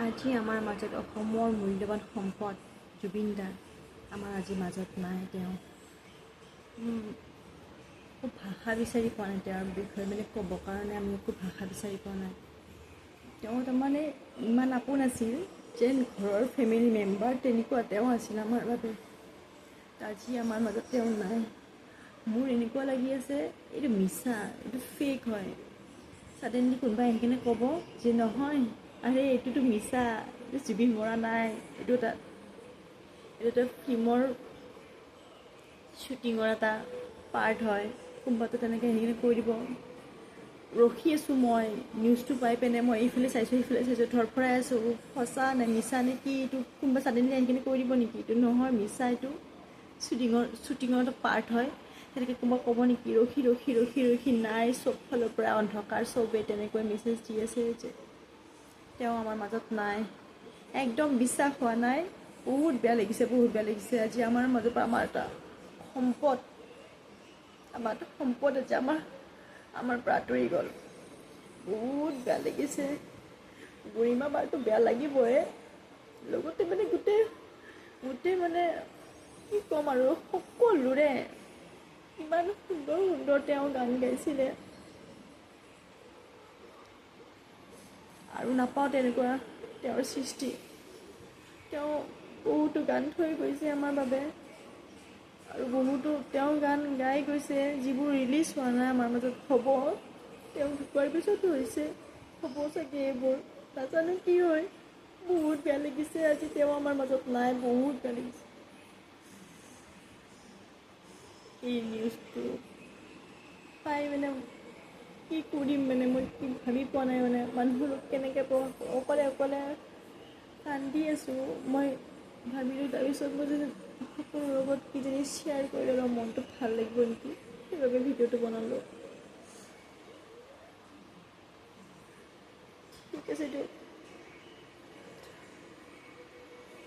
আজি আমাৰ মাজত অসমৰ মূল্যৱান সম্পদ জুবিন দা আমাৰ আজি মাজত নাই। তেওঁ খুব ভাষা বিচাৰি পোৱা নাই তেওঁৰ বিষয়ে, মানে ক'বৰ কাৰণে আমি একো ভাষা বিচাৰি পোৱা নাই। তেওঁ তাৰমানে ইমান আপোন আছিল যেন ঘৰৰ ফেমিলি মেম্বাৰ তেনেকুৱা তেওঁ আছিল আমাৰ বাবে। আজি আমাৰ মাজত তেওঁ নাই। মোৰ এনেকুৱা লাগি আছে এইটো মিছা, এইটো ফেক হয়। ছাডেনলি কোনোবাই আহি কিনে ক'ব যে নহয়, আৰে এইটোতো মিছা, এইটো জুবিন মৰা নাই, এইটো এটা ফিল্মৰ শ্বুটিঙৰ এটা পাৰ্ট হয়। কোনোবাটো তেনেকৈ আহি কিনে কৈ দিব। ৰখি আছোঁ মই, নিউজটো পাই পিনে মই এইফালে চাইছোঁ সেইফালে চাইছোঁ, ধৰফৰাই আছোঁ সঁচা নে মিছা নে কি, এইটো কোনোবা ছাডেনলি আহি কিনে কৈ দিব নেকি এইটো নহয় মিছা, এইটো শ্বুটিঙৰ এটা পাৰ্ট হয়, তেনেকৈ কোনোবা ক'ব নেকি। ৰখি ৰখি ৰখি ৰখি নাই, চব ফালৰ পৰা অন্ধকাৰ, চবেই তেনেকৈ মেছেজ দি আছে যে তেওঁ আমাৰ মাজত নাই। একদম বিশ্বাস হোৱা নাই। বহুত বেয়া লাগিছে, বহুত বেয়া লাগিছে। আজি আমাৰ মাজৰ পৰা আমাৰ এটা সম্পদ আজি আমাৰ পৰা আঁতৰি গ'ল। বহুত বেয়া লাগিছে। বুঢ়ীমা বাৰটো বেয়া লাগিবই, লগতে মানে গোটেই মানে কি ক'ম আৰু, সকলোৰে ইমান সুন্দৰ সুন্দৰ তেওঁ গান গাইছিলে। আৰু নাপাওঁ তেনেকুৱা তেওঁৰ সৃষ্টি। তেওঁ বহুতো গান থৈ গৈছে আমাৰ বাবে, আৰু বহুতো তেওঁ গান গাই গৈছে যিবোৰ ৰিলিজ হোৱা নাই আমাৰ মাজত। হ'ব, তেওঁ ঢুকোৱাৰ পিছতো হৈছে, হ'ব চাগে এইবোৰ, নাজানো কি হয়। বহুত বেয়া লাগিছে আজি তেওঁ আমাৰ মাজত নাই, বহুত বেয়া লাগিছে। এই নিউজটো পাই মানে কি কৰিম, মানে মই কি ভাবি পোৱা নাই। মানে মানুহবোৰ কেনেকৈ অকলে কান্দি আছোঁ। মই ভাবিলোঁ তাৰপিছত মই যদি সকলোৰ লগত কিজানি শ্বেয়াৰ কৰি ল'লে মনটো ভাল লাগিব নেকি, সেইবাবে ভিডিঅ'টো বনালোঁ। ঠিক আছে দিয়ক।